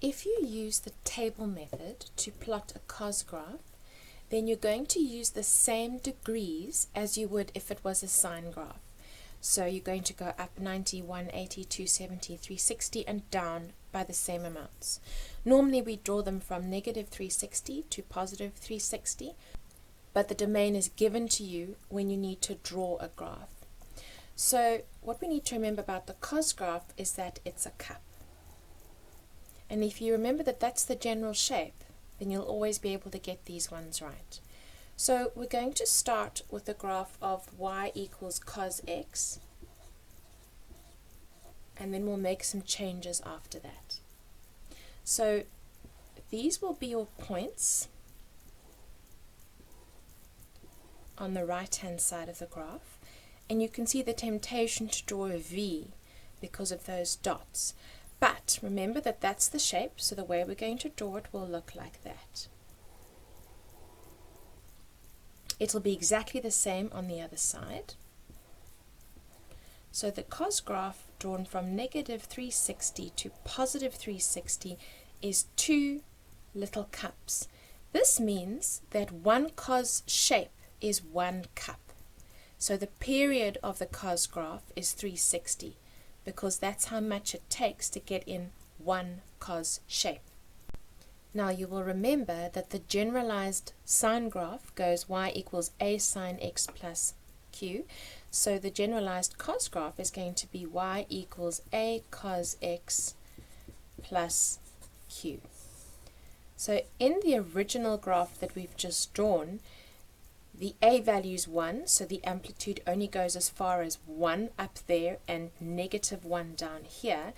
If you use the table method to plot a cos graph, then you're going to use the same degrees as you would if it was a sine graph. So you're going to go up 90, 180, 270, 360 and down by the same amounts. Normally we draw them from negative 360 to positive 360, but the domain is given to you when you need to draw a graph. So what we need to remember about the cos graph is that it's a cup. And if you remember that that's the general shape, then you'll always be able to get these ones right. So we're going to start with the graph of y equals cos x, and then we'll make some changes after that. So these will be your points on the right hand side of the graph, and you can see the temptation to draw a V because of those dots. But remember that that's the shape, so the way we're going to draw it will look like that. It'll be exactly the same on the other side. So the cos graph drawn from negative 360 to positive 360 is two little cups. This means that one cos shape is one cup. So the period of the cos graph is 360, because that's how much it takes to get in one cos shape. Now you will remember that the generalized sine graph goes y equals a sine x plus q. So the generalized cos graph is going to be y equals a cos x plus q. So in the original graph that we've just drawn, the a value is 1, so the amplitude only goes as far as 1 up there and negative 1 down here.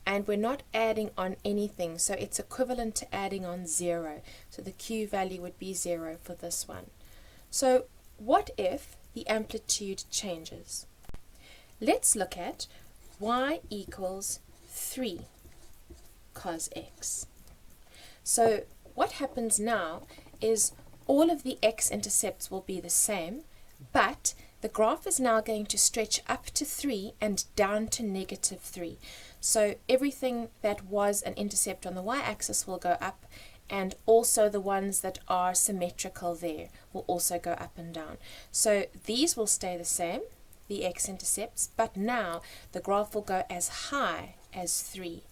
And we're not adding on anything, so it's equivalent to adding on 0. So the q value would be 0 for this one. So what if the amplitude changes? Let's look at y equals 3 cos x. So what happens now is all of the x-intercepts will be the same, but the graph is now going to stretch up to 3 and down to negative 3. So everything that was an intercept on the y-axis will go up, and also the ones that are symmetrical there will also go up and down. So these will stay the same, the x-intercepts, but now the graph will go as high as 3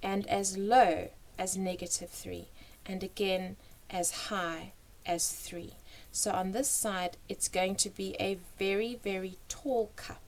and as low as negative 3, and again as high as 3. So on this side it's going to be a very, very tall cup.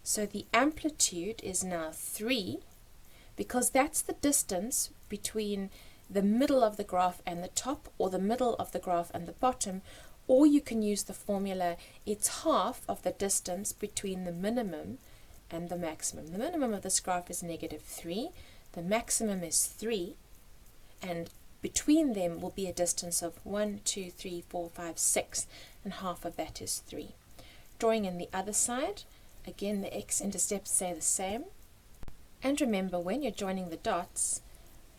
So the amplitude is now 3, because that's the distance between the middle of the graph and the top, or the middle of the graph and the bottom, or you can use the formula, it's half of the distance between the minimum and the maximum. The minimum of this graph is negative 3, the maximum is 3, and between them will be a distance of 1, 2, 3, 4, 5, 6, and half of that is 3. Drawing in the other side, again the x-intercepts stay the same. And remember, when you're joining the dots,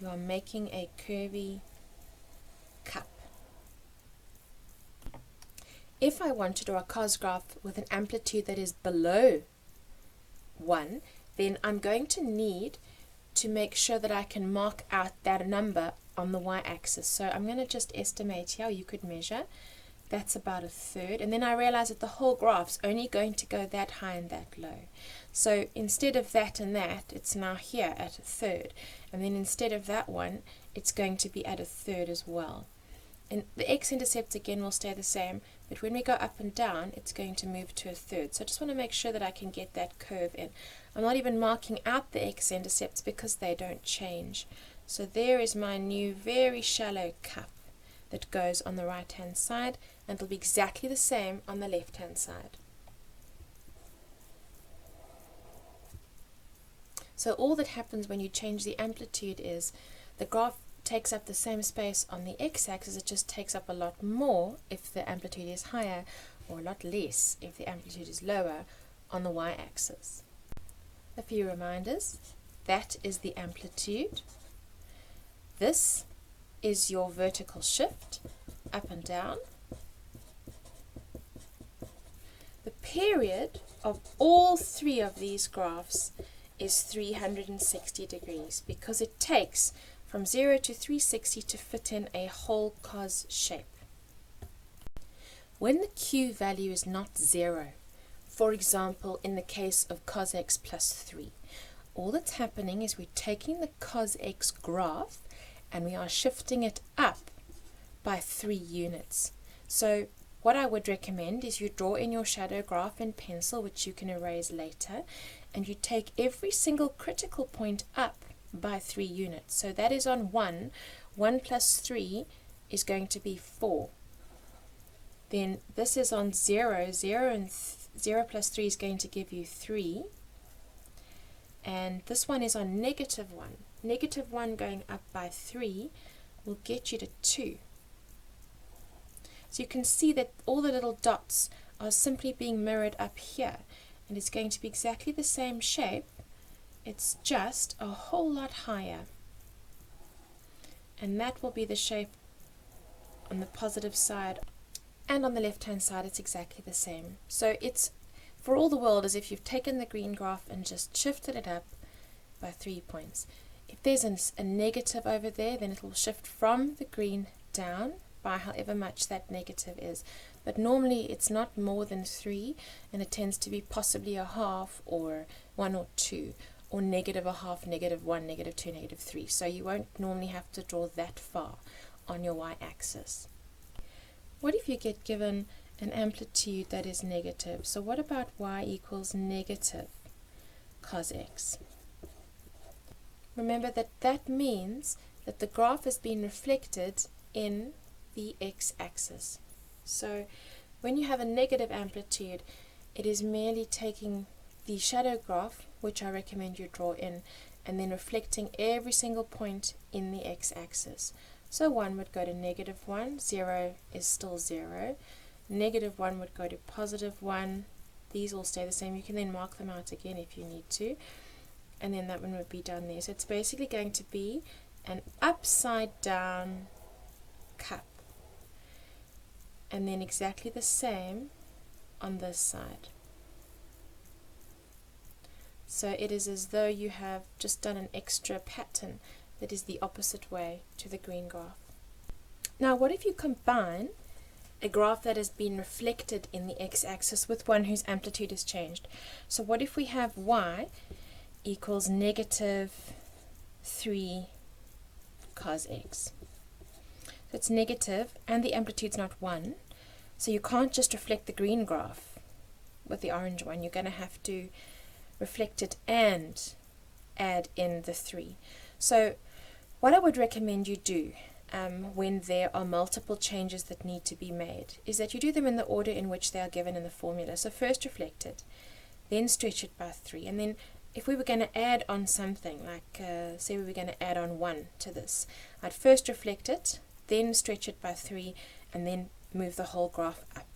you are making a curvy cup. If I want to draw a cos graph with an amplitude that is below 1, then I'm going to need to make sure that I can mark out that number on the y-axis. So I'm going to just estimate here, you could measure, that's about a third, and then I realize that the whole graph's only going to go that high and that low. So instead of that and that, it's now here at a third, and then instead of that one, it's going to be at a third as well. And the x-intercepts again will stay the same, but when we go up and down, it's going to move to a third. So I just want to make sure that I can get that curve in. I'm not even marking out the x-intercepts because they don't change. So there is my new very shallow cup that goes on the right hand side, and it'll be exactly the same on the left hand side. So all that happens when you change the amplitude is the graph takes up the same space on the x-axis, it just takes up a lot more if the amplitude is higher, or a lot less if the amplitude is lower on the y-axis. A few reminders. That is the amplitude. This is your vertical shift, up and down. The period of all three of these graphs is 360 degrees because it takes from 0 to 360 to fit in a whole cos shape. When the Q value is not 0, for example in the case of cos x plus 3, all that's happening is we're taking the cos x graph and we are shifting it up by 3 units. So what I would recommend is you draw in your shadow graph in pencil, which you can erase later, and you take every single critical point up by 3 units. So that is on 1. 1 plus 3 is going to be 4. Then this is on 0. 0 plus 3 is going to give you 3. And this one is on negative 1. Negative 1 going up by 3 will get you to 2. So you can see that all the little dots are simply being mirrored up here, and it's going to be exactly the same shape, it's just a whole lot higher. And that will be the shape on the positive side, and on the left hand side it's exactly the same. So it's for all the world as if you've taken the green graph and just shifted it up by 3 points. If there's a negative over there, then it will shift from the green down by however much that negative is, but normally it's not more than 3, and it tends to be possibly a half or 1 or 2, or negative a half, negative 1, negative 2, negative 3. So you won't normally have to draw that far on your y-axis. What if you get given an amplitude that is negative? So what about y equals negative cos x? Remember that that means that the graph has been reflected in the x-axis. So when you have a negative amplitude, it is merely taking the shadow graph, which I recommend you draw in, and then reflecting every single point in the x-axis. So 1 would go to negative 1, 0 is still 0, negative 1 would go to positive 1, these all stay the same. You can then mark them out again if you need to, and then that one would be done there. So it's basically going to be an upside down cup, and then exactly the same on this side. So it is as though you have just done an extra pattern that is the opposite way to the green graph. Now what if you combine a graph that has been reflected in the x-axis with one whose amplitude has changed? So what if we have y equals negative 3 cos x? So it's negative and the amplitude's not 1, so you can't just reflect the green graph with the orange one. You're going to have to reflect it and add in the 3. So what I would recommend you do when there are multiple changes that need to be made is that you do them in the order in which they are given in the formula. So first reflect it, then stretch it by 3, and then if we were going to add on something, like say we were going to add on 1 to this, I'd first reflect it, then stretch it by 3, and then move the whole graph up.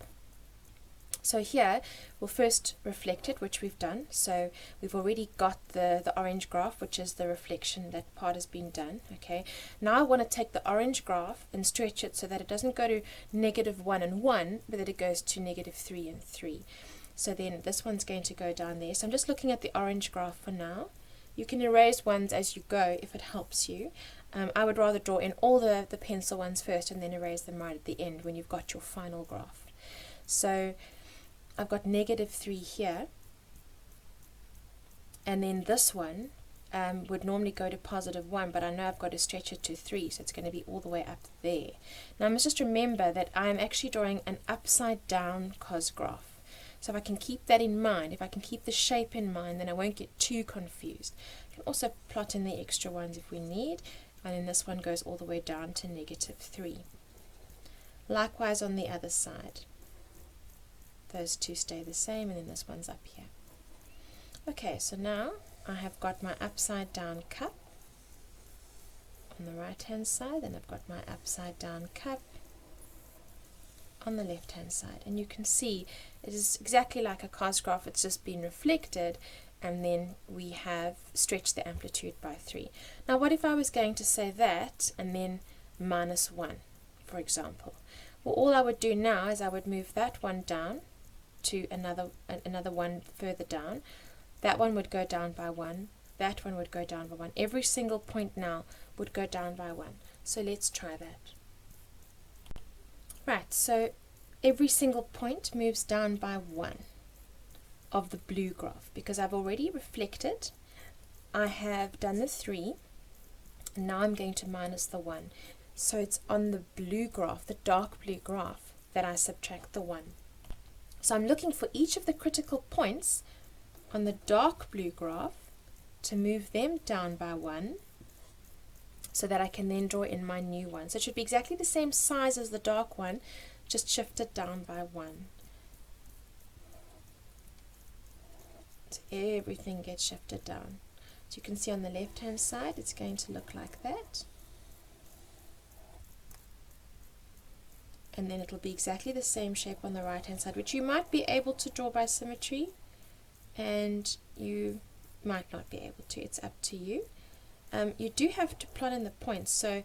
So here we'll first reflect it, which we've done. So we've already got the orange graph, which is the reflection. That part has been done. Okay. Now I want to take the orange graph and stretch it so that it doesn't go to negative 1 and 1, but that it goes to negative 3 and 3. So then this one's going to go down there. So I'm just looking at the orange graph for now. You can erase ones as you go if it helps you. I would rather draw in all the pencil ones first and then erase them right at the end when you've got your final graph. So I've got negative 3 here, and then this one would normally go to positive 1, but I know I've got to stretch it to 3, so it's going to be all the way up there. Now I must just remember that I'm actually drawing an upside down cos graph. So if I can keep that in mind, if I can keep the shape in mind, then I won't get too confused. I can also plot in the extra ones if we need, and then this one goes all the way down to negative 3. Likewise on the other side. Those two stay the same, and then this one's up here. Okay, so now I have got my upside down cup on the right hand side, and I've got my upside down cup on the left hand side, and you can see it is exactly like a cos graph. It's just been reflected, and then we have stretched the amplitude by 3. Now what if I was going to say that and then minus 1, for example? Well, all I would do now is I would move that one down to another one further down. That one would go down by 1, that one would go down by 1. Every single point now would go down by 1. So let's try that. Right, so every single point moves down by 1 of the blue graph, because I've already reflected. I have done the 3, and now I'm going to minus the 1. So it's on the blue graph, the dark blue graph, that I subtract the 1. So I'm looking for each of the critical points on the dark blue graph to move them down by 1, so that I can then draw in my new one. So it should be exactly the same size as the dark one, just shifted down by 1. So everything gets shifted down. So you can see on the left hand side it's going to look like that. And then it'll be exactly the same shape on the right hand side, which you might be able to draw by symmetry, and you might not be able to. It's up to you. You do have to plot in the points, so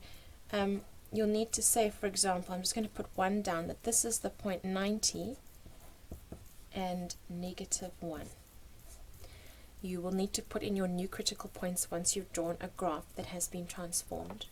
you'll need to say, for example, I'm just going to put 1 down, that this is the point 90 and -1. You will need to put in your new critical points once you've drawn a graph that has been transformed.